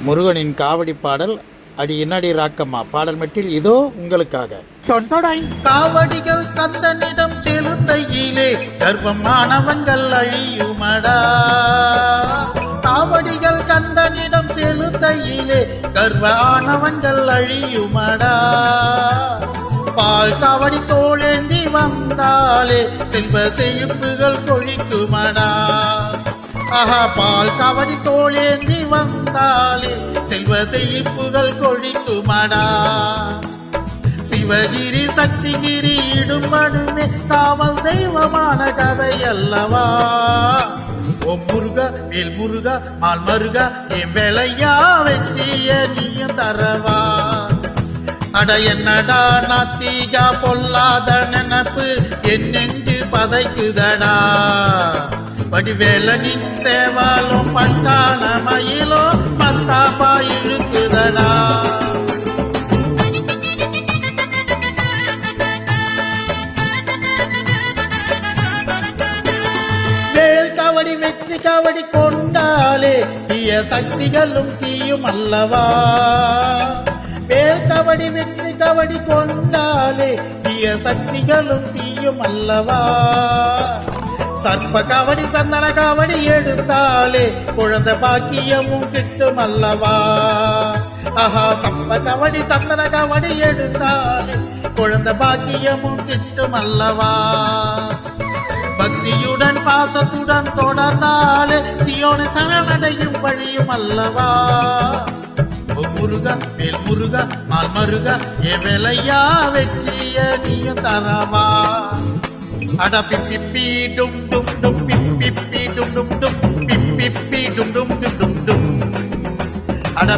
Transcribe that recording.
முருகனின் காவடி பாடல் அடி இன்னாடி ராக்கம்மா பாடல் மெட்டில் இதோ உங்களுக்காக. காவடிகள் கந்தனிடம் செலுத்தையிலே கர்ப்பமானவங்கள் அழியுமடா. காவடிகள் கந்தனிடம் செலுத்தையிலே கர்ப்பானவங்கள் அழியுமடா. பால் காவடி தோளேந்தி வந்தாலே செல்வ செழிப்புகள் கொழிக்குமடா. ஆஹா, பால் காவடி தோளேந்தி வந்தாலே செல்வ செழிப்புகள் கொழிக்குமடா. சிவகிரி சக்திகிரி இடுமடுமே காவல் தெய்வமான கதை அல்லவா. ஓ முருகா வேல் முருகா மால் மருகா என் வேலையா வெற்றிய நீயும் தரவா. அட என்னடா நாத்திகா பொல்லாத நினப்பு என் நெஞ்சு பதைக்குதடா. வடிவேலனின் சேவாலும் பட்டான மயிலும் பத்தாப்பா இழுக்குதடா. காவடி வெற்றி காவடி கொண்டாலே தீய சக்திகளும் தீயும் அல்லவா. வேல் காவடி வெற்றி காவடி கொண்டாலே தீய சக்திகளும் தீயும் அல்லவா. சர்ப்ப காவடி சந்தன காவடி எடுத்தாலே குழந்தை பாக்கியமும் கிட்டும் அல்லவா. ஆஹா, சர்ப்ப காவடி சந்தன காவடி எடுத்தாலே குழந்தை பாக்கியமும் கிட்டும் அல்லவா. பக்தியுடன் பாசத்துடன் தொடர்ந்தாலே சியோனு சரணடையும் வழியும் அல்லவா. ஓ முருகா வேல் முருகா மால் மருகா என் வேலையா வெற்றிய நீயும் தரவா. அட பிப்பி டும் டும் டும் பிப்பி டும் டும் டும் பிப்பி டும் டும் டும் டும் டும் அட